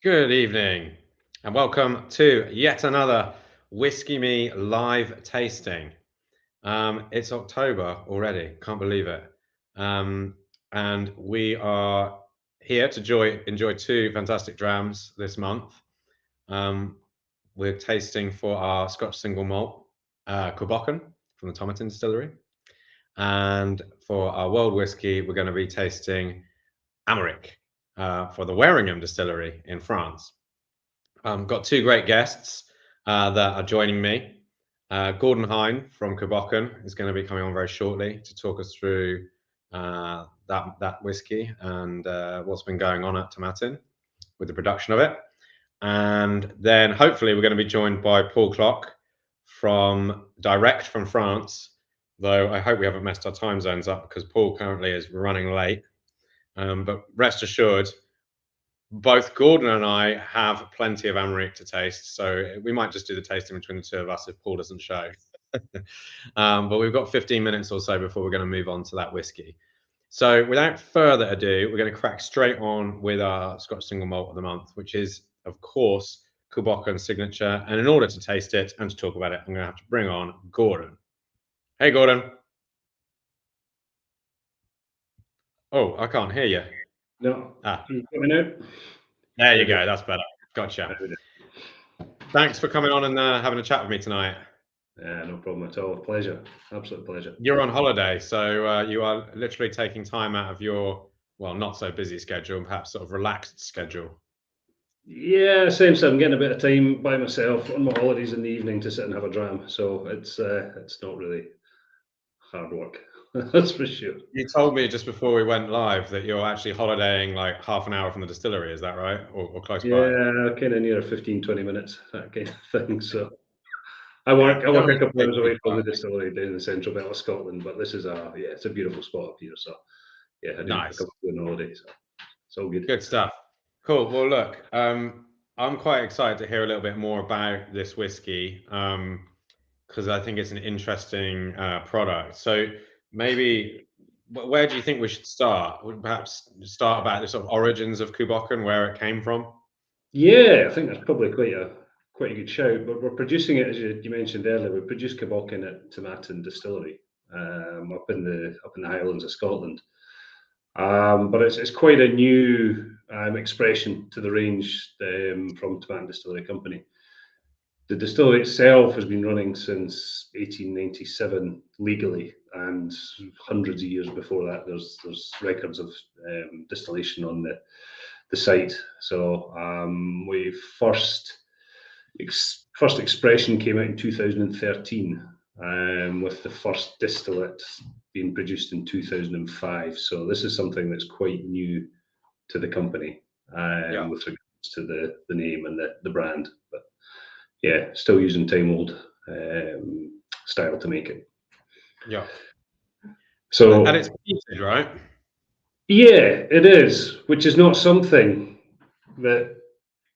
Good evening, and welcome to yet another Whiskey Me live tasting. It's October already, can't believe it. Um, and we are here to enjoy two fantastic drams this month. Um, we're tasting for our Scotch single malt, Bòcan from the Tomatin distillery. And for our world whiskey, we're going to be tasting Armorik for the Waringham distillery in France. Got two great guests that are joining me. Gordon Hynd from Bòcan is going to be coming on very shortly to talk us through that whiskey and what's been going on at Tomatin with the production of it. And then hopefully we're going to be joined by Paul Klocke direct from France, though I hope we haven't messed our time zones up because Paul currently is running late. But rest assured, both Gordon and I have plenty of Armorik to taste, so we might just do the tasting between the two of us if Paul doesn't show. But we've got 15 minutes or so before we're going to move on to that whiskey. So without further ado, we're going to crack straight on with our Scotch single malt of the month, which is, of course, Bòcan signature. And in order to taste it and to talk about it, I'm going to have to bring on Gordon. Hey, Gordon. Oh, I can't hear you. No. Can you coming out? There you go. That's better. Gotcha. Thanks for coming on and having a chat with me tonight. No problem at all. Pleasure. Absolute pleasure. You're on holiday, so you are literally taking time out of your, well, not so busy schedule, perhaps sort of relaxed schedule. Yeah, same. So I'm getting a bit of time by myself on my holidays in the evening to sit and have a dram. So it's not really hard work. That's for sure. You told me just before we went live that you're actually holidaying like half an hour from the distillery. Is that right? Or close by? Yeah, kind of near 15, 20 minutes, that kind of thing. So I work a couple hours away from the distillery down in the central belt of Scotland, but this is it's a beautiful spot up here. So yeah, I do Nice. a couple of holidays. So it's all good. Good stuff. Cool. Well, look, I'm quite excited to hear a little bit more about this whiskey because I think it's an interesting product. So maybe where do you think we should start? Would perhaps start about the sort of origins of Bòcan, where it came from? Yeah, I think that's probably quite a good shout. But we're producing it, as you mentioned earlier. We produce Bòcan at Tomatin Distillery up in the Highlands of Scotland. But it's quite a new expression to the range from Tomatin Distillery Company. The distillery itself has been running since 1897 legally, and hundreds of years before that, there's records of distillation on the site. So we first expression came out in 2013, with the first distillate being produced in 2005. So this is something that's quite new to the company with regards to the name and the brand. But yeah, still using time old style to make it. Yeah. So and it's peated, right? Yeah, it is, which is not something that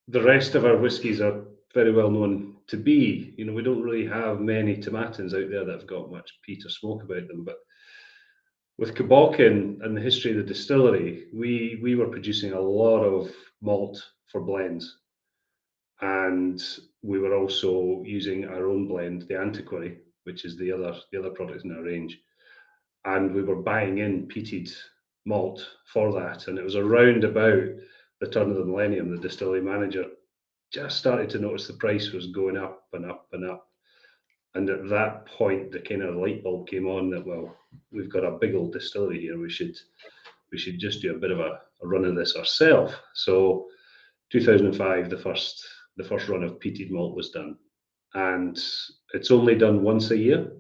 the rest of our whiskies are very well known to be. You know, we don't really have many Tomatins out there that have got much peat or smoke about them. But with Bòcan and the history of the distillery, we were producing a lot of malt for blends, and we were also using our own blend, the Antiquary, which is the other product in our range, and we were buying in peated malt for that. And it was around about the turn of the millennium, the distillery manager just started to notice the price was going up and up and up. And at that point, the kind of light bulb came on that, well, we've got a big old distillery here. We should just do a bit of a run of this ourselves. So 2005, the first run of peated malt was done. And it's only done once a year,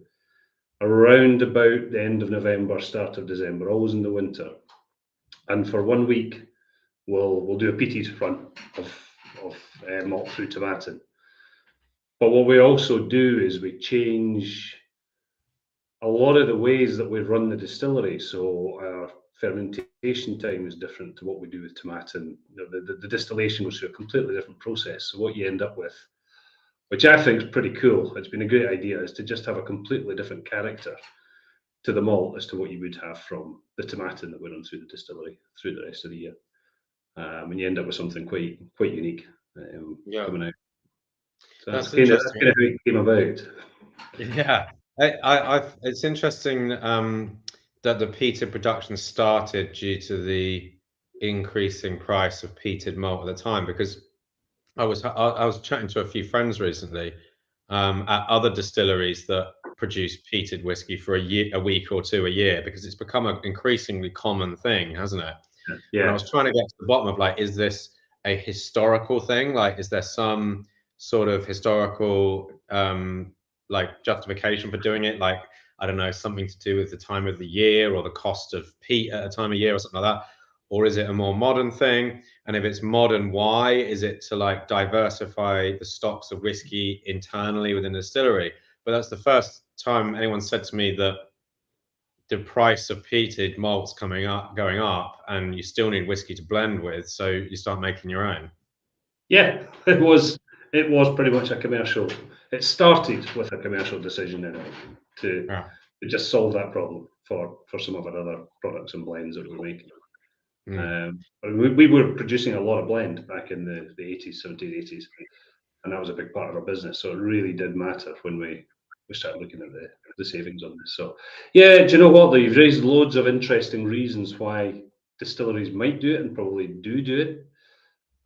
around about the end of November, start of December, always in the winter. And for 1 week, we'll do a peated run of malt through Tomatin. But what we also do is we change a lot of the ways that we run the distillery. So our fermentation time is different to what we do with Tomatin. The distillation goes through a completely different process. So what you end up with, which I think is pretty cool, it's been a great idea, is to just have a completely different character to the malt as to what you would have from the Tomatin that we run through the distillery through the rest of the year. and you end up with something quite unique Yeah, coming out. So that's that's interesting. kind of how it came about. Yeah, it's interesting that the peated production started due to the increasing price of peated malt at the time, because I was chatting to a few friends recently at other distilleries that produce peated whiskey for a week or two a year, because it's become an increasingly common thing, hasn't it? And I Yeah, was trying to get to the bottom of, like, is this a historical thing? Like, is there some sort of historical like justification for doing it? Like, I don't know, something to do with the time of the year or the cost of peat at a time of year or something like that? Or is it a more modern thing? And if it's modern, why? Is it to like diversify the stocks of whiskey internally within the distillery? But that's the first time anyone said to me that the price of peated malts going up, and you still need whiskey to blend with, so you start making your own. yeah, it was pretty much a commercial. It started with a commercial decision anyway to Yeah. just solve that problem for some of our other products and blends that we're making. Mm. We were producing a lot of blend back in the 80s, 70s, 80s, and that was a big part of our business. So it really did matter when we started looking at the savings on this. So yeah, do you know what though? You've raised loads of interesting reasons why distilleries might do it and probably do it.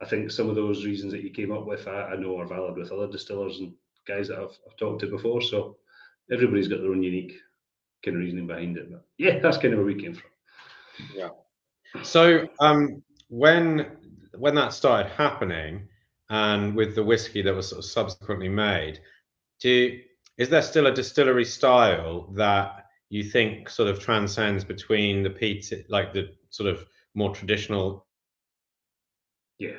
I think some of those reasons that you came up with, I know are valid with other distillers and guys that I've talked to before. So everybody's got their own unique kind of reasoning behind it. But yeah, that's kind of where we came from. Yeah. So when that started happening, and with the whiskey that was sort of subsequently made, do you, is there still a distillery style that you think sort of transcends between the peat, like the sort of more traditional, Yeah.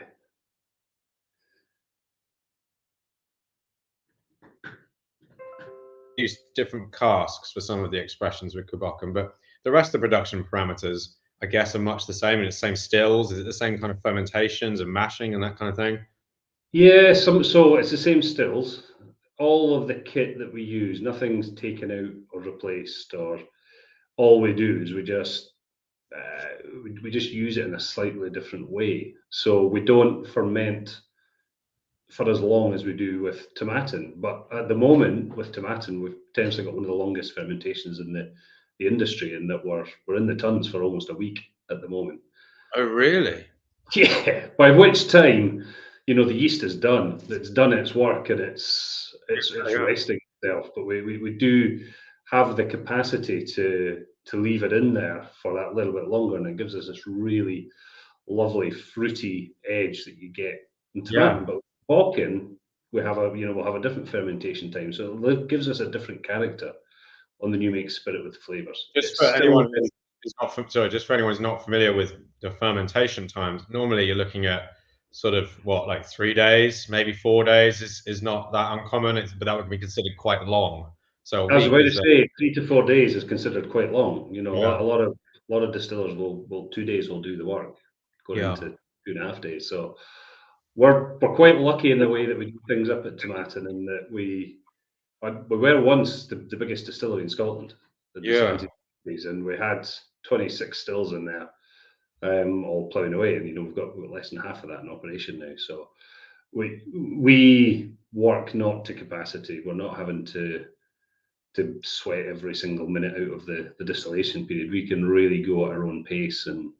use different casks for some of the expressions with Bòcan, but the rest of the production parameters, I guess, are much the same, and it's the same stills. Is it the same kind of fermentations and mashing and that kind of thing? Yeah, so it's the same stills. All of the kit that we use, nothing's taken out or replaced, or all we do is we just use it in a slightly different way. So we don't ferment for as long as we do with tomatin. But at the moment, with tomatin, we've potentially got one of the longest fermentations in the industry, and that we're in the tons for almost a week at the moment. Oh, really? Yeah, by which time, the yeast is done. It's done its work and it's Yeah. resting itself. But we do have the capacity to leave it in there for that little bit longer, and it gives us this really lovely fruity edge that you get in tomato. Yeah. But Balkan, we'll have a different fermentation time, so it gives us a different character on the new make spirit with flavors. Just It's for still anyone who's not sorry, just for anyone who's not familiar with the fermentation times, normally you're looking at sort of what, like 3 days, maybe 4 days is not that uncommon. But that would be considered quite long. So a I was week about to is say 3 to 4 days is considered quite long. yeah, A lot of distillers will 2 days will do the work, going yeah, into 2.5 days. So we're quite lucky in the way that we do things up at Tomatin, and that we were once the biggest distillery in Scotland in the yeah. 70s, and we had 26 stills in there, all ploughing away, and we've got less than half of that in operation now. So we work not to capacity. We're not having to sweat every single minute out of the distillation period. We can really go at our own pace and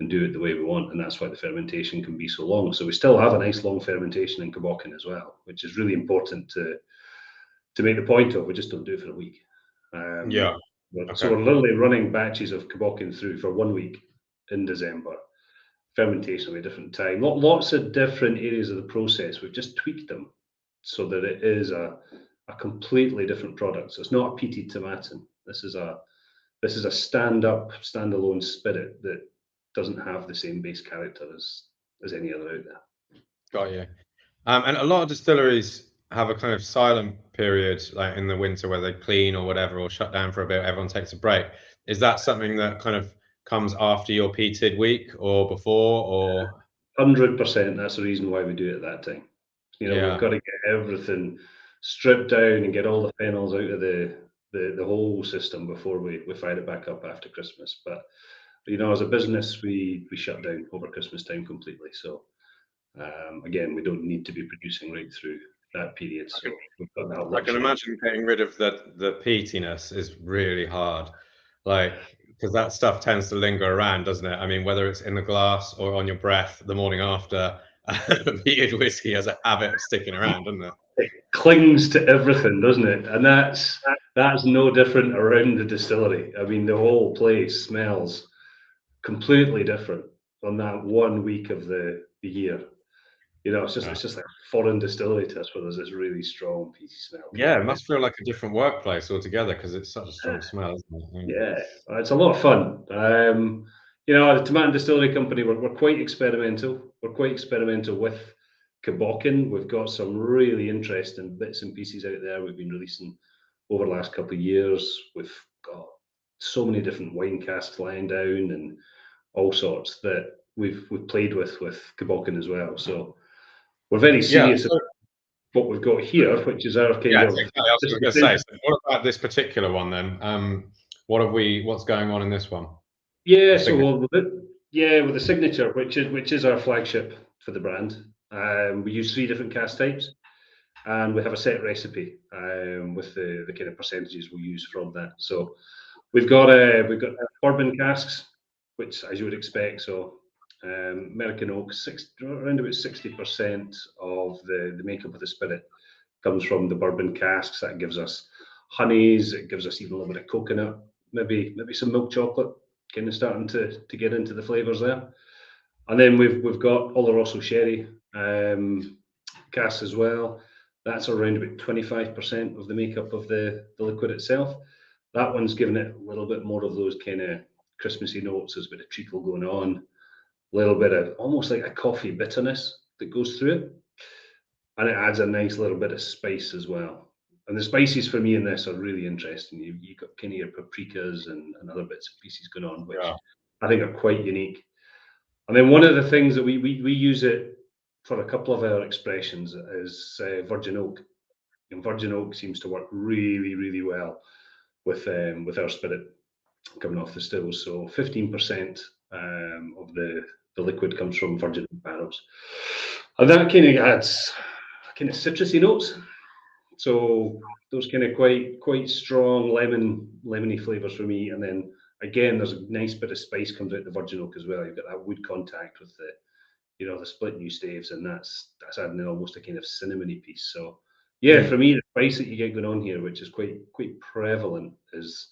do it the way we want, and that's why the fermentation can be so long. So we still have a nice long fermentation in Bòcan as well, which is really important to make the point of. We just don't do it for a week. Yeah. So Okay. we're literally running batches of Bòcan through for 1 week in December. Fermentation at a different time. Lots of different areas of the process. We've just tweaked them so that it is a completely different product. So it's not a peated tomatin. This is a standalone spirit that doesn't have the same base character as any other out there. Got you. And a lot of distilleries have a kind of silent period, like in the winter, where they clean or whatever, or shut down for a bit. Everyone takes a break. Is that something that kind of comes after your peated week or before, or 100%. That's the reason why we do it at that time. We've yeah, got to get everything stripped down and get all the phenols out of the whole system before we fire it back up after Christmas. But you know, as a business, we shut down over Christmas time completely. So again, we don't need to be producing right through that period. So we've got that I can luxury. imagine getting rid of the peatiness is really hard, like because that stuff tends to linger around, doesn't it? I mean, whether it's in the glass or on your breath the morning after, peated whiskey has a habit of sticking around, doesn't it? It clings to everything, doesn't it? And that's no different around the distillery. I mean, the whole place smells completely different on that 1 week of the year. You know, it's just like a foreign distillery to us where there's this really strong peaty smell Yeah, coming it out. must feel like a different workplace altogether because it's such a strong smell, isn't it? Yeah, it's a lot of fun. You know, the Tomatin Distillery Company, we're quite experimental. We're quite experimental with Bòcan. We've got some really interesting bits and pieces out there we've been releasing over the last couple of years. We've got so many different wine casks lying down and all sorts that we've played with Bòcan as well. So we're very Yeah, serious about what we've got here, which is our kind yeah, of exactly. I was going to say, so what about this particular one then? What's going on in this one? yeah. The So signature. with the signature, which is our flagship for the brand. We use 3 different cask types, and we have a set recipe with the kind of percentages we use from that. So we've got bourbon casks, which as you would expect. So American oak, around about 60% of the makeup of the spirit comes from the bourbon casks. That gives us honeys. It gives us even a little bit of coconut, maybe some milk chocolate, kind of starting to get into the flavors there. And then we've got Oloroso sherry casks as well. That's around about 25% of the makeup of the liquid itself. That one's giving it a little bit more of those kind of Christmassy notes. There's a bit of treacle going on, a little bit of almost like a coffee bitterness that goes through it, and it adds a nice little bit of spice as well. And the spices for me in this are really interesting. You've got kind of your paprikas and other bits and pieces going on, which Yeah. I think are quite unique. And then one of the things that we use it for a couple of our expressions is virgin oak. And virgin oak seems to work really, really well with our spirit coming off the stills. So 15% of the liquid comes from virgin oak barrels, and that kind of adds kind of citrusy notes. So those kind of quite strong lemony flavors for me. And then again, there's a nice bit of spice comes out the virgin oak as well. You've got that wood contact with the split new staves, and that's adding in almost a kind of cinnamony piece. So yeah, for me, the spice that you get going on here, which is quite prevalent, is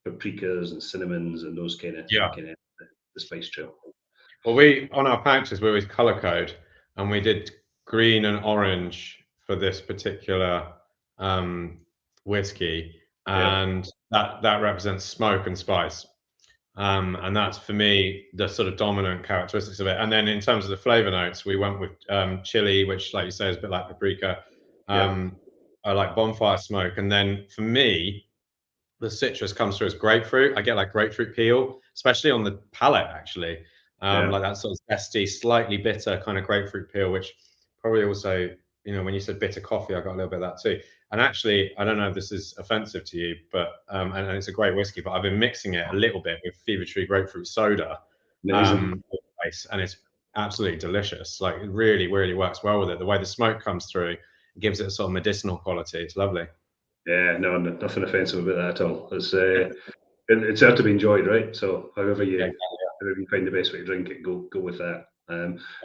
paprikas and cinnamons and those kind of Yeah. the spice trail. Well, we on our pouches we always color code, and we did green and orange for this particular whiskey, and that represents smoke and spice. And that's for me the sort of dominant characteristics of it. And then in terms of the flavor notes, we went with chili, which, like you say, is a bit like paprika. I like bonfire smoke, and then for me, the citrus comes through as grapefruit. I get like grapefruit peel, especially on the palate, actually. Like that sort of zesty, slightly bitter kind of grapefruit peel, which probably also, when you said bitter coffee, I got a little bit of that too. And actually, I don't know if this is offensive to you, but and it's a great whiskey, but I've been mixing it a little bit with Fever Tree grapefruit soda, Amazing. and it's absolutely delicious. Like it really, really works well with it. The way the smoke comes through, it gives it a sort of medicinal quality. It's lovely. Yeah, no, nothing offensive about that at all. It's there to be enjoyed, right? So however Yeah, you find the best way to drink it, go with that.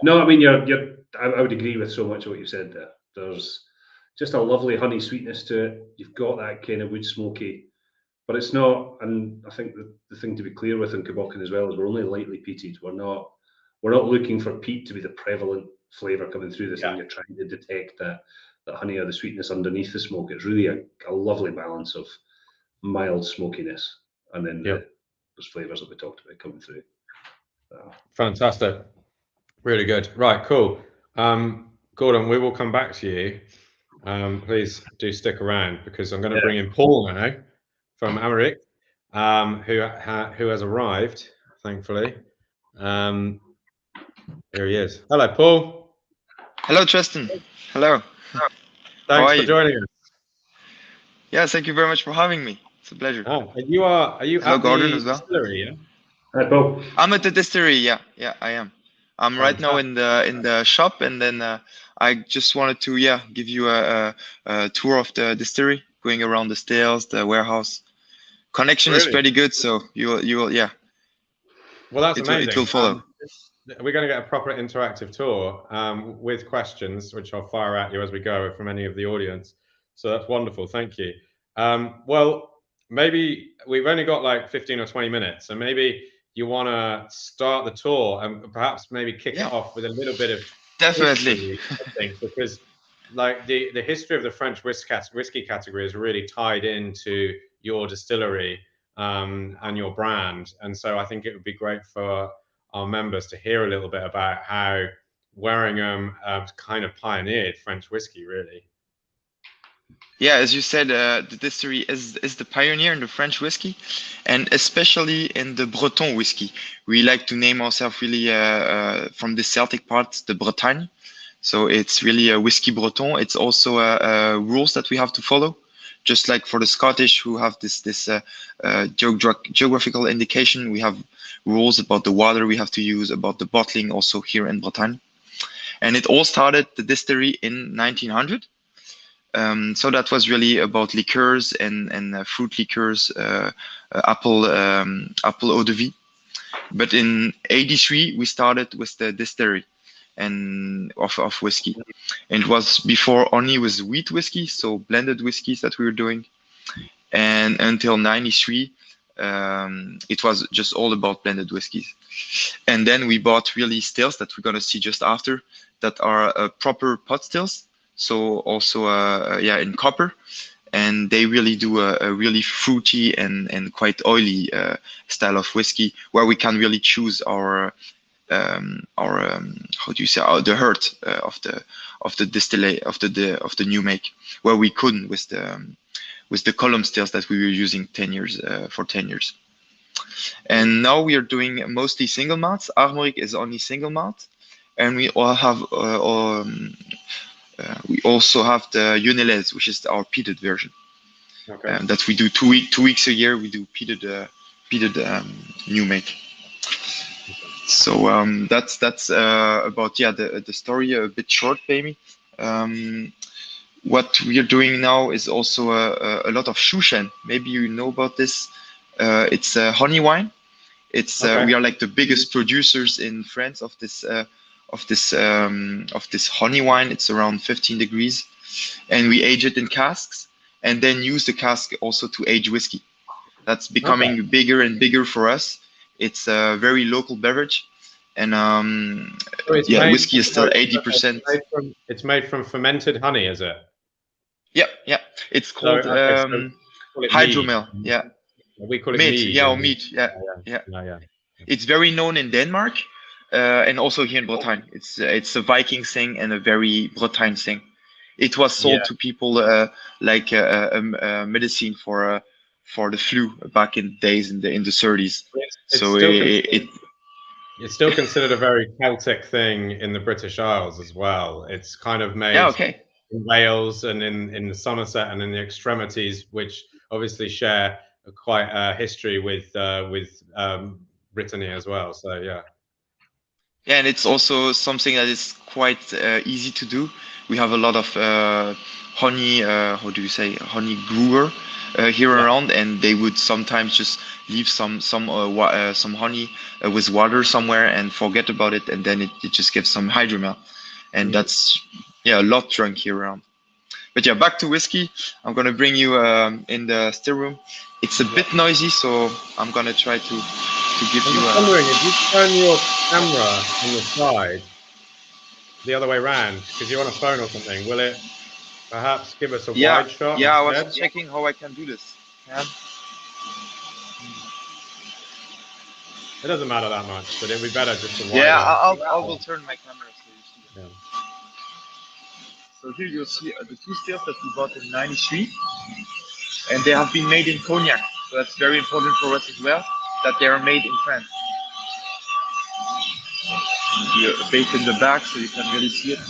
No, I mean I would agree with so much of what you said there. There's just a lovely honey sweetness to it. You've got that kind of wood smoky, but it's not. And I think the thing to be clear with in Bòcan as well is we're only lightly peated. We're not looking for peat to be the prevalent flavour coming through this, yeah, and you're trying to detect that honey or the sweetness underneath the smoke. It's really a lovely balance of mild smokiness and then yeah. those flavours that we talked about coming through. Fantastic. Really good. Right, cool. Gordon, we will come back to you. Please do stick around because I'm going to bring in Paul now from Armorik, who has arrived, thankfully. Here he is. Hello, Paul. Hello, Tristan. Hello. How Thanks are for you? joining us. Yeah, thank you very much for having me. It's a pleasure. Are you Hello, at Gordon, the as well. distillery? Yeah? Hi, Paul. I'm at the distillery. Yeah, I am. I'm right now in the shop, and then I just wanted to give you a tour of the distillery, going around the stairs, the warehouse. Connection is pretty good, so you will Well, that's amazing. It will follow. We're going to get a proper interactive tour with questions, which I'll fire at you as we go from any of the audience. So that's wonderful. Thank you. Well, maybe we've only got like 15 or 20 minutes, so maybe you want to start the tour and perhaps maybe kick it off with a little bit of definitely history, I think, because like the history of the French whiskey category is really tied into your distillery and your brand, and so I think it would be great for our members to hear a little bit about how Waringham kind of pioneered French whiskey, really. Yeah, as you said, the distillery is the pioneer in the French whiskey, and especially in the Breton whiskey. We like to name ourselves really from the Celtic part, the Bretagne. So it's really a whiskey Breton. It's also rules that we have to follow, just like for the Scottish who have this geographical indication. We have rules about the water we have to use, about the bottling, also here in Bretagne. And it all started the distillery in 1900. So that was really about liqueurs and fruit liqueurs, apple eau de vie. But in '83 we started with the distillery and of whiskey. And it was before only with wheat whiskey, so blended whiskeys that we were doing. And until '93, it was just all about blended whiskeys. And then we bought really stills that we're gonna see just after, that are proper pot stills. So also in copper, and they really do a really fruity and quite oily style of whiskey, where we can really choose our how do you say, the heart of the distillate of the new make, where we couldn't with the column stills that we were using 10 years for 10 years. And now we are doing mostly single malts. Armorik is only single malt, and we all have we also have the Unilez, which is our peated version. Okay. That we do 2 weeks a year. We do peated new make. So that's about the story, a bit short, maybe. What we are doing now is also a lot of Shushen. Maybe you know about this. It's honey wine. It's we are like the biggest producers in France of this honey wine. It's around 15 degrees, and we age it in casks, and then use the cask also to age whiskey. That's becoming bigger and bigger for us. It's a very local beverage, and whiskey is still 80%. It's made from fermented honey, is it? Yeah. It's called hydromel. Yeah. We call it mead. Yeah, or mead. Yeah. It's very known in Denmark, and also here in Bretagne. It's a Viking thing and a very Bretagne thing. It was sold to people like a medicine for the flu back in the days in the 30s. It's still considered a very Celtic thing in the British Isles as well. It's kind of made in Wales and in Somerset and in the extremities, which obviously share quite a history with Brittany as well. So yeah. Yeah, and it's also something that is quite easy to do. We have a lot of honey, honey brewer here around, and they would sometimes just leave some honey with water somewhere and forget about it, and then it just gives some hydromel, and that's a lot drunk here around. But yeah, back to whiskey. I'm gonna bring you in the still room. It's a bit noisy, so I'm gonna try to give you. I'm wondering if you turn your camera on the side, the other way around, because you're on a phone or something, will it perhaps give us a wide shot? Yeah, I was checking how I can do this. Yeah. It doesn't matter that much, but it'd be better just to wide. Yeah, I will turn my camera so you see. Yeah. So here you'll see the two stills that we bought in '93, and they have been made in Cognac. So that's very important for us as well, that they are made in France. You bake in the back so you can really see it.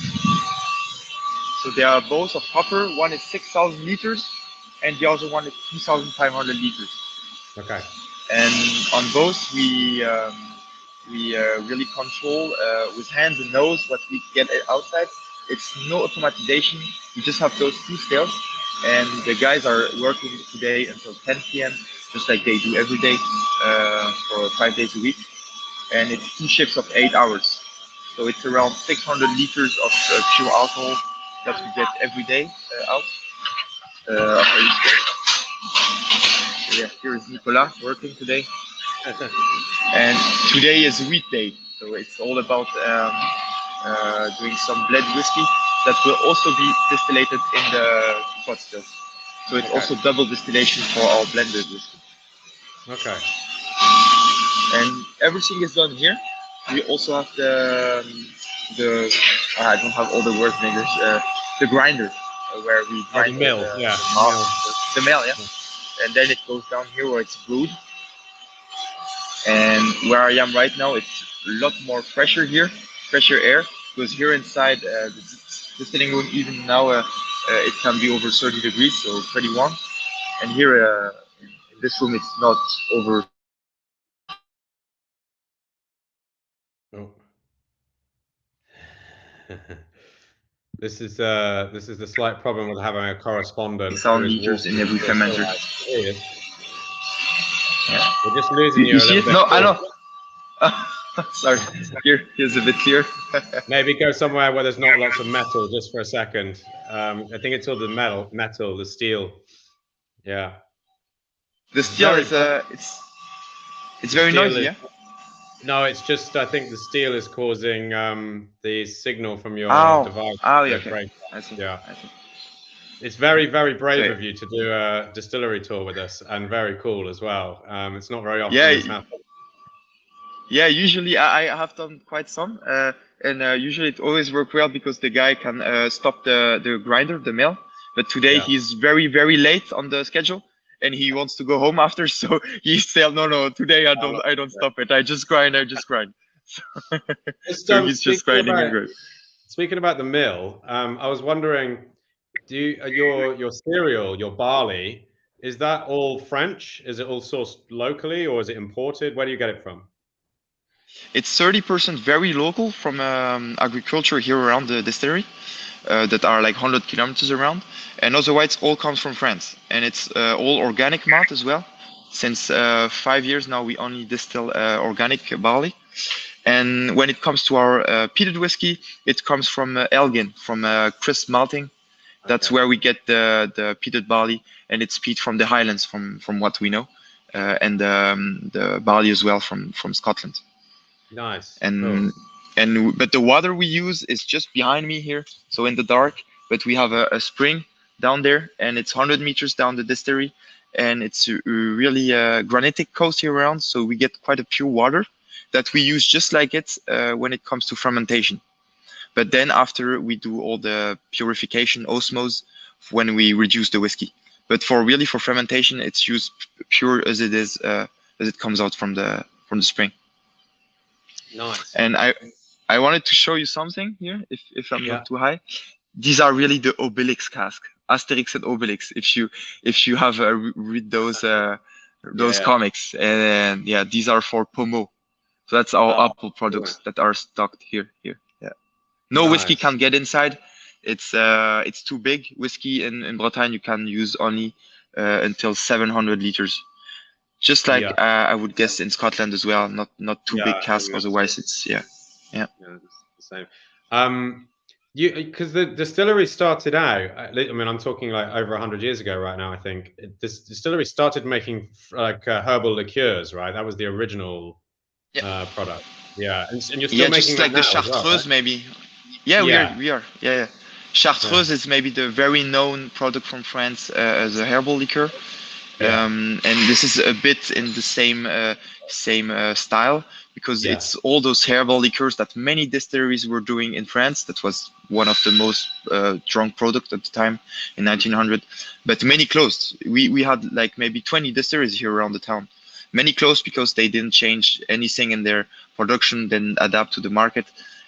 So they are both of copper. One is 6,000 liters, and the other one is 2,500 liters. Okay. And on both we really control with hands and nose what we get outside. It's no automatization. We just have those two stills, and the guys are working today until 10 p.m. just like they do every day for 5 days a week. And it's 2 shifts of 8 hours. So it's around 600 liters of pure alcohol that we get every day out. So yeah, here is Nicolas working today. And today is wheat day, so it's all about doing some blend whiskey that will also be distillated in the pot stills. So it's also double distillation for our blended whiskey. Okay. And everything is done here. We also have the I don't have all the words in English. The grinder where we grind the mill, the mill, yeah. And then it goes down here where it's brewed. And where I am right now, it's a lot more pressure here, fresher air, because here inside the distilling room, even now, it can be over 30 degrees, so pretty warm. And here in this room, it's not over. Oh. This is the slight problem with having a correspondent. 1,000 liters in every fermenter. Yeah. We're just losing you a see little it? bit. No, I know. Sorry, here's a bit clear. Maybe go somewhere where there's not lots of metal just for a second. I think it's all the metal, the steel. Yeah. The steel is it's very noisy, yeah? No, it's just I think the steel is causing the signal from your device. Oh, yeah, okay. I see. Yeah. I see. It's very, very brave of you to do a distillery tour with us, and very cool as well. It's not very often this happens. Yeah, usually I have done quite some, and usually it always works well because the guy can stop the grinder, the mill. But today he's very, very late on the schedule, and he wants to go home after. So he said, no, today I don't stop it. I just grind. So he's just grinding and grinding. Speaking about the mill, I was wondering, your cereal, your barley, is that all French? Is it all sourced locally, or is it imported? Where do you get it from? It's 30% very local from agriculture here around the distillery that are like 100 kilometers around. And otherwise, all comes from France. And it's all organic malt as well. Since 5 years now, we only distill organic barley. And when it comes to our peated whiskey, it comes from Elgin, from crisp malting. That's where we get the peated barley. And it's peat from the Highlands, from what we know. And the barley as well from Scotland. Nice. But the water we use is just behind me here, so in the dark. But we have a spring down there, and it's 100 meters down the distillery, and it's really granitic coast here around. So we get quite a pure water that we use just like it when it comes to fermentation. But then after we do all the purification, osmose, when we reduce the whiskey. But for fermentation, it's used pure as it is, as it comes out from the spring. Nice. And I wanted to show you something here, if I'm not too high. These are really the Obelix cask, Asterix and Obelix. If you have read those comics, and these are for Pomo. So that's our Apple products that are stocked here. Yeah. No whiskey can get inside. It's too big. Whiskey in Bretagne you can use only until 700 liters. Just like I would guess in Scotland as well, not too big cask. Otherwise, it's it's the same. Because the distillery started out. I mean, I'm talking like over 100 years ago, right now. I think this distillery started making like herbal liqueurs, right? That was the original product. Yeah, and you're still making just like the Chartreuse, well, right? Maybe. Yeah, we are. Yeah. Chartreuse is maybe the very known product from France as a herbal liqueur. And this is a bit in the same style, because it's all those herbal liqueurs that many distilleries were doing in France. That was one of the most drunk products at the time in 1900. But many closed. We had like maybe 20 distilleries here around the town. Many closed because they didn't change anything in their production, didn't adapt to the market.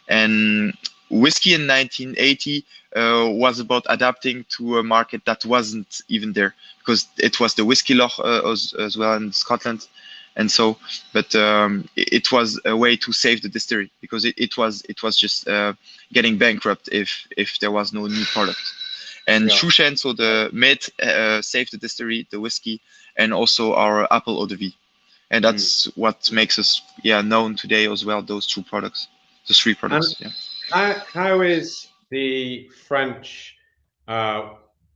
And whiskey in 1980 was about adapting to a market that wasn't even there, because it was the whiskey loch as well in Scotland, And so, but it was a way to save the distillery, because it was just getting bankrupt if there was no new product. And Shushen, so the mid, saved the distillery, the whiskey, and also our apple eau de vie. And that's what makes us known today as well, those two products, the three products. How is the French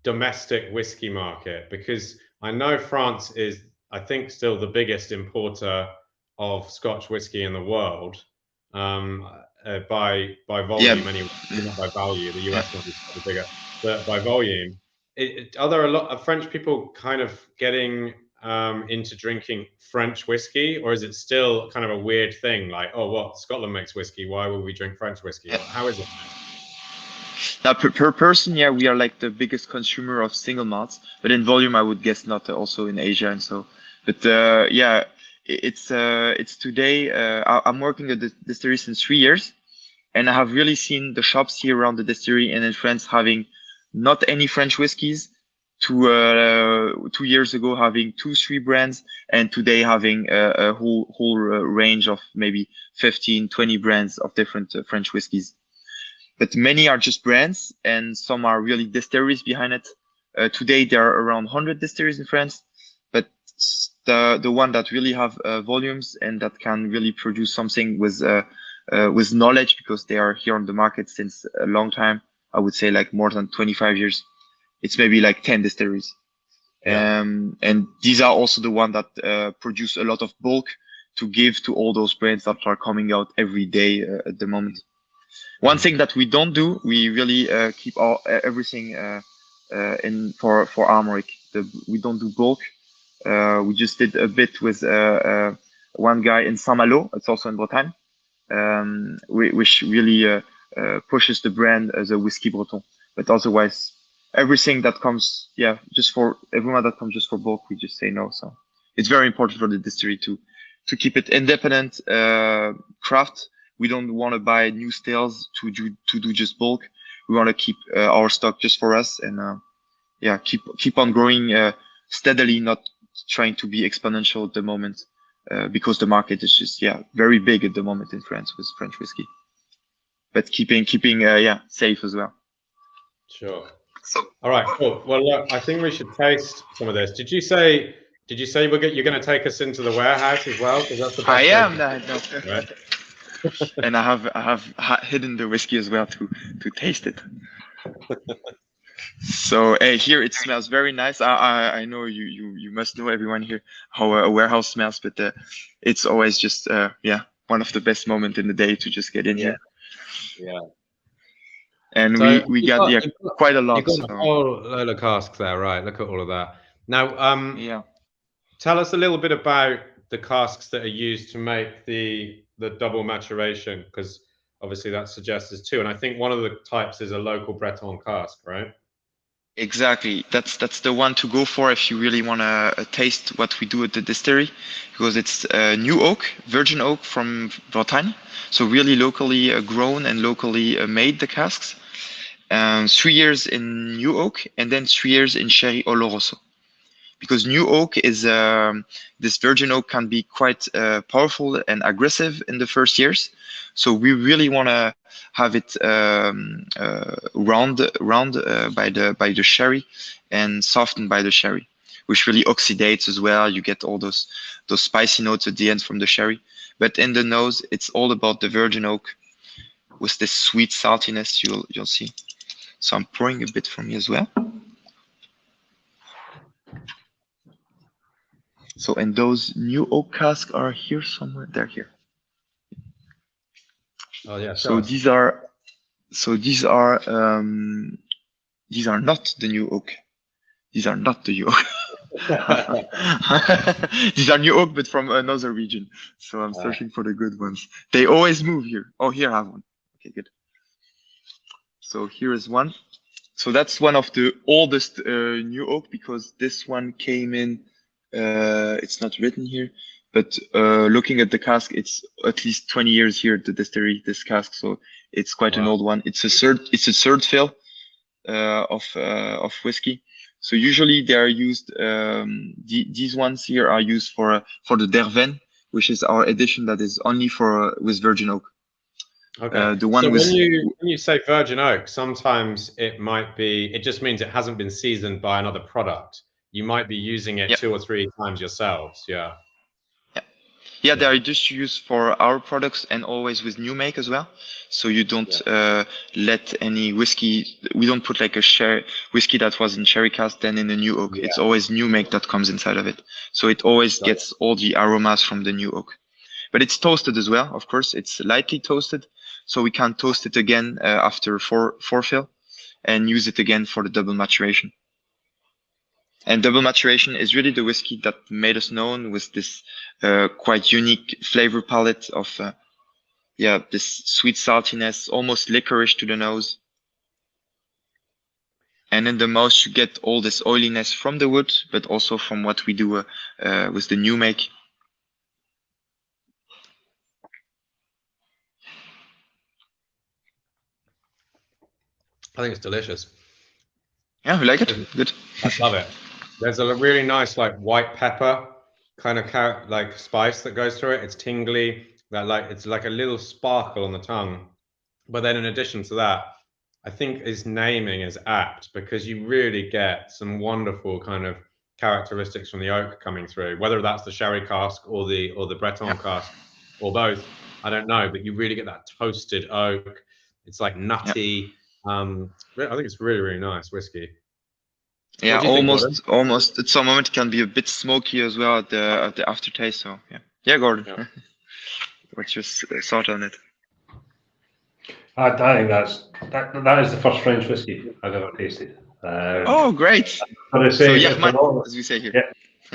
domestic whiskey market? Because I know France is, I think, still the biggest importer of Scotch whiskey in the world, by volume anyway, not by value. The US one is slightly bigger, but by volume. Are there a lot of French people kind of getting into drinking French whiskey, or is it still kind of a weird thing, like, oh, what, Scotland makes whiskey, why would we drink French whiskey? How is it now? Per person, we are like the biggest consumer of single malts, but in volume I would guess not, also in Asia and so. But it's today, I'm working at the distillery since 3 years, and I have really seen the shops here around the distillery and in France having not any French whiskies, to 2 years ago having 2-3 brands, and today having a whole range of maybe 15-20 brands of different French whiskies. But many are just brands, and some are really distilleries behind it. Today there are around 100 distilleries in France, but the one that really have volumes and that can really produce something with knowledge, because they are here on the market since a long time, I would say like more than 25 years. It's maybe like 10 distilleries. And these are also the ones that produce a lot of bulk to give to all those brands that are coming out every day at the moment. One thing that we don't do, we really keep everything in for Armorik. We don't do bulk. We just did a bit with one guy in Saint-Malo, it's also in Bretagne, which really pushes the brand as a whiskey breton. But otherwise, everything that comes, just for everyone that comes just for bulk, we just say no. So it's very important for the distillery to keep it independent craft. We don't want to buy new stills to do just bulk. We want to keep our stock just for us, and keep on growing steadily, not trying to be exponential at the moment, because the market is just very big at the moment in France with French whiskey. But keeping safe as well. Sure. All right, cool. Well, look, I think we should taste some of this. Did you say you're going to take us into the warehouse as well? Because that's the best. I am. No. Right? And I have hidden the whiskey as well to taste it. So here it smells very nice. I know you must know, everyone here, how a warehouse smells, but it's always just one of the best moments in the day to just get in here. Yeah. And so we got quite a lot. You've got a whole load of casks there, right? Look at all of that. Now, tell us a little bit about the casks that are used to make the double maturation, because obviously that suggests there's two, and I think one of the types is a local Breton cask, right? Exactly. That's the one to go for if you really want to taste what we do at the distillery, because it's new oak, virgin oak from Bretagne, so really locally grown and locally made, the casks. 3 years in new oak and then 3 years in sherry oloroso. Because new oak is this virgin oak can be quite powerful and aggressive in the first years, so we really want to have it round by the sherry and softened by the sherry, which really oxidates as well. You get all those spicy notes at the end from the sherry, but in the nose it's all about the virgin oak with this sweet saltiness you'll see. So I'm pouring a bit for me as well. So, and those new oak casks are here somewhere. They're here. Oh yeah. So these are not the new oak. These are not the new oak. These are new oak, but from another region. So I'm searching for the good ones. They always move here. Oh, here I have one. Okay, good. So here is one. So that's one of the oldest new oak, because this one came in. It's not written here, but looking at the cask, it's at least 20 years here at the distillery, this cask. So it's quite an old one. It's a third fill of whiskey. So usually they are used. These ones here are used for the Derven, which is our edition that is only for with virgin oak. Okay. The one So with when you say virgin oak, sometimes it might be, it just means it hasn't been seasoned by another product. You might be using it 2 or 3 times yourselves. Yeah. Yeah, they are just used for our products and always with new make as well. So you don't let any whiskey. We don't put like a whiskey that was in sherry cask then in the new oak. It's always new make that comes inside of it. So it always gets all the aromas from the new oak. But it's toasted as well, of course. It's lightly toasted, so we can toast it again after forefill and use it again for the double maturation. And double maturation is really the whiskey that made us known with this quite unique flavor palette of this sweet saltiness, almost licorice to the nose. And in the mouth, you get all this oiliness from the wood, but also from what we do with the new make. I think it's delicious. Yeah, we like it. Good. I love it. There's a really nice like white pepper kind of like spice that goes through it. It's tingly, it's like a little sparkle on the tongue. But then in addition to that, I think his naming is apt because you really get some wonderful kind of characteristics from the oak coming through, whether that's the sherry cask or the Breton cask or both. I don't know, but you really get that toasted oak. It's like nutty. I think it's really, really nice whiskey. Yeah, almost at some moment it can be a bit smoky as well at the aftertaste. So yeah, Gordon. Yeah. What's your thought on it? I think that is the first French whiskey I've ever tasted. Oh, great! But I say, so as we say here.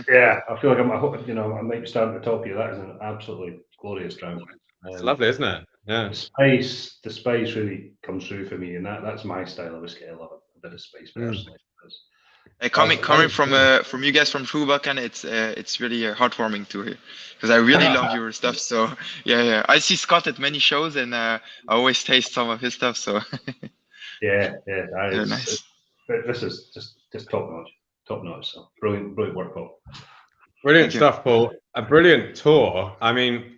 Yeah, I feel like I might be starting to top you. That is an absolutely glorious drink. It's lovely, isn't it? Yeah. The spice really comes through for me, and that's my style of whiskey. I love it. A bit of spice personally. Coming from you guys from Bòcan, it's really heartwarming to hear because I really love your stuff. So yeah, I see Scott at many shows, and I always taste some of his stuff. So yeah, nice. This is just top notch. So brilliant work, Paul. Brilliant stuff, Paul. A brilliant tour. I mean,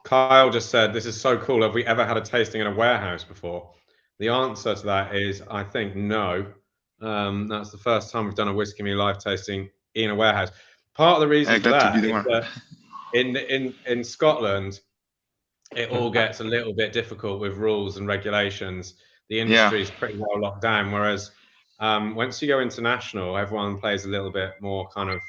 Kyle just said, "This is so cool. Have we ever had a tasting in a warehouse before?" The answer to that is, I think no. That's the first time we've done a Whisky Me live tasting in a warehouse. Part of the reason for that is that in Scotland, it all gets a little bit difficult with rules and regulations. The industry is pretty well locked down, whereas once you go international, everyone plays a little bit more kind of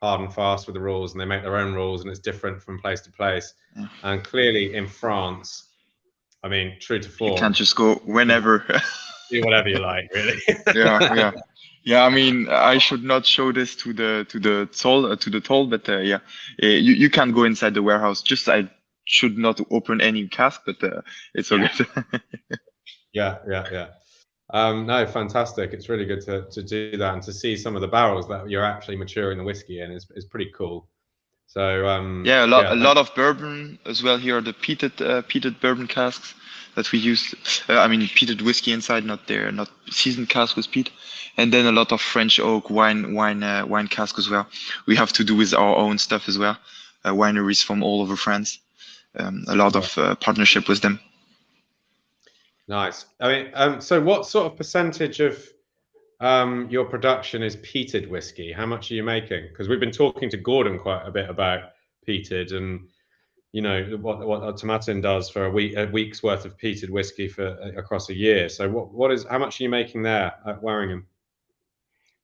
hard and fast with the rules, and they make their own rules, and it's different from place to place. And clearly in France, I mean, true to form, you can't just go whenever. Do whatever you like, really. Yeah. I mean, I should not show this to the toll, but you can go inside the warehouse. Just I should not open any cask, but it's all good. Yeah. No, fantastic. It's really good to do that and to see some of the barrels that you're actually maturing the whiskey in is pretty cool. So a lot of bourbon as well here. The peated bourbon casks that we use. I mean, peated whiskey inside, not seasoned cask with peat, and then a lot of French oak wine cask as well. We have to do with our own stuff as well. Wineries from all over France. A lot of partnership with them. Nice. I mean, so what sort of percentage of your production is peated whiskey? How much are you making? Because we've been talking to Gordon quite a bit about peated, and you know what Tomatin does for a week's worth of peated whiskey for across a year. So how much are you making there at Warringham?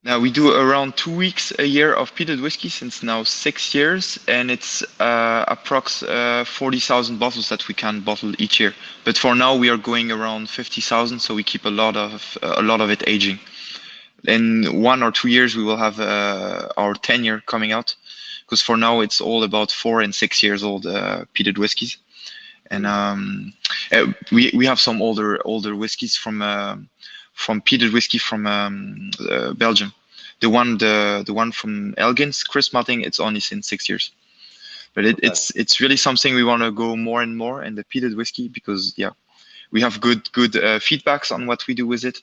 Now we do around 2 weeks a year of peated whiskey since now 6 years, and it's approx 40,000 bottles that we can bottle each year. But for now we are going around 50,000, so we keep a lot of it aging. In 1 or 2 years we will have our 10-year coming out, because for now it's all about 4 and 6 years old peated whiskies, and we have some older whiskies from peated whiskey from Belgium. The one from Elgins, Chris Martin, it's only since 6 years. But it's really something we want to go more and more in the peated whiskey, because we have good feedbacks on what we do with it,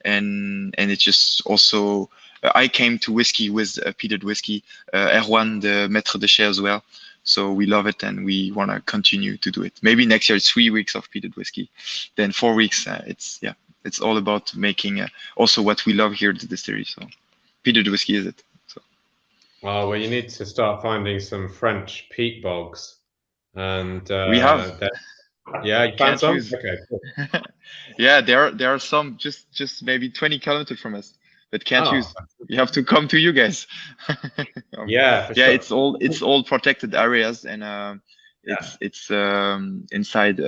and it's just also I came to whiskey with peated whiskey. Erwan, the maître de chai as well. So we love it, and we want to continue to do it. Maybe next year it's 3 weeks of peated whiskey, then 4 weeks. It's all about making also what we love here at the distillery. So peated whiskey is it. So. Oh, well, you need to start finding some French peat bogs, and we have. Yeah, you found some. Okay. Cool. Yeah, there are some just maybe 20 kilometers from us, but can't use. You have to come to you guys. Yeah, for sure. It's all protected areas, and it's inside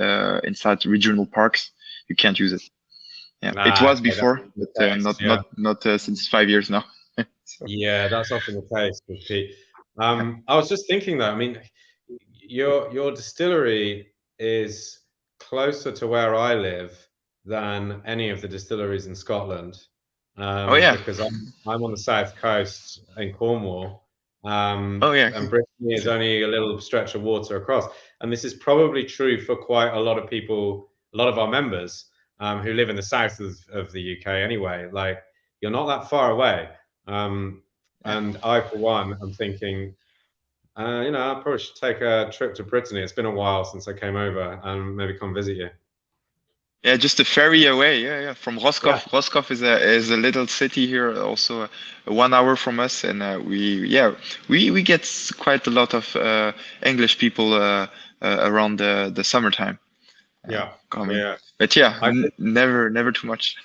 regional parks. You can't use it. Yeah, it was before, but not since 5 years now. So. Yeah, that's often the case with peat. I was just thinking though. I mean, your distillery is closer to where I live than any of the distilleries in Scotland. Because I'm on the south coast in Cornwall. And Brittany is only a little stretch of water across. And this is probably true for quite a lot of people, a lot of our members who live in the south of the UK anyway. Like, you're not that far away. And I, for one, am thinking, I probably should take a trip to Brittany. It's been a while since I came over, and maybe come visit you. Yeah, just a ferry away. Yeah. From Roscoff. Yeah. Roscoff is a little city here, also 1 hour from us, and we get quite a lot of English people around the summertime. Coming. Yeah. But never too much.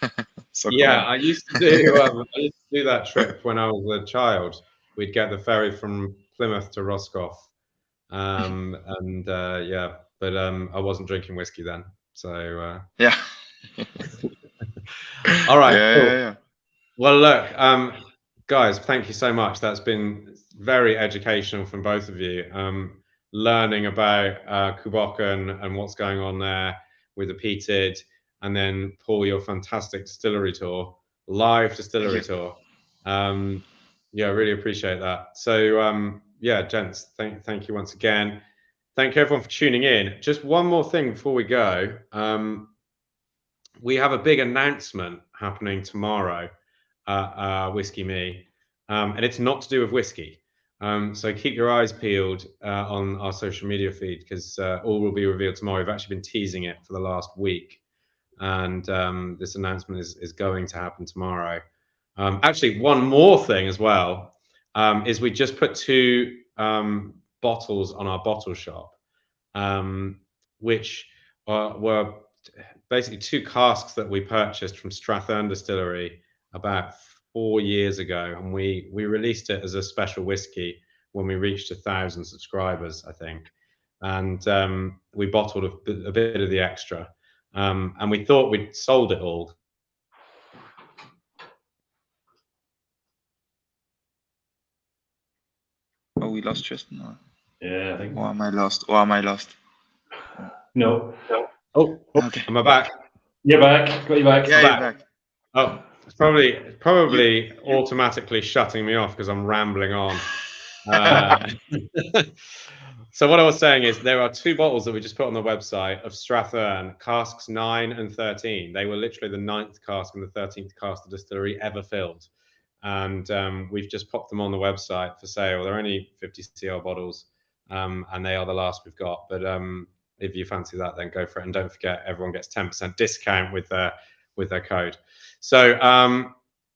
So I used to do that trip when I was a child. We'd get the ferry from Plymouth to Roscoff, but I wasn't drinking whiskey then. So all right. Yeah. Well, look, guys, thank you so much. That's been very educational from both of you. Learning about Bòcan and what's going on there with the peated, and then Paul, your fantastic distillery tour, live distillery tour. Really appreciate that. So gents, thank you once again. Thank you everyone for tuning in. Just one more thing before we go. We have a big announcement happening tomorrow at Whisky Me, and it's not to do with whiskey. So keep your eyes peeled on our social media feed, because all will be revealed tomorrow. We've actually been teasing it for the last week, and this announcement is going to happen tomorrow. Actually, one more thing as well is we just put 2 bottles on our bottle shop, which were basically 2 casks that we purchased from Strathern Distillery about 4 years ago, and we released it as a special whiskey when we reached 1,000 subscribers, I think, and we bottled a bit of the extra, and we thought we'd sold it all. Oh, we lost Tristan. Yeah, I think. Or am I lost? No. Oh, okay. Am I back? You're back. Got you back. Yeah, you're back. Oh, it's probably automatically shutting me off because I'm rambling on. So what I was saying is there are 2 bottles that we just put on the website of Strathern, casks 9 and 13. They were literally the 9th cask and the 13th cask the distillery ever filled. And we've just popped them on the website for sale. They're only 50 cl bottles, and they are the last we've got. But if you fancy that, then go for it. And don't forget, everyone gets 10% discount with their code. So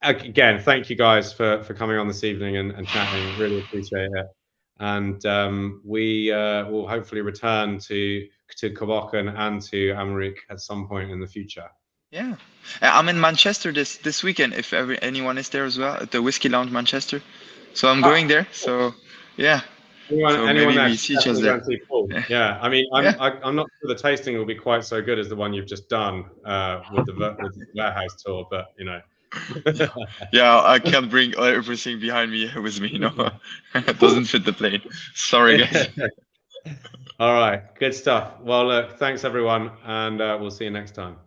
again, thank you guys for coming on this evening and chatting. Really appreciate it. And we will hopefully return to Bòcan and to Armorik at some point in the future. Yeah, I'm in Manchester this weekend. If anyone is there as well, at the Whiskey Lounge Manchester, so I'm going there. So yeah. Anyone there, we see each other. Yeah, I mean, I'm not sure the tasting will be quite so good as the one you've just done with the warehouse tour, but Yeah, I can't bring everything behind me with me. No, it doesn't fit the plane. Sorry, guys. All right, good stuff. Well, look, thanks everyone, and we'll see you next time.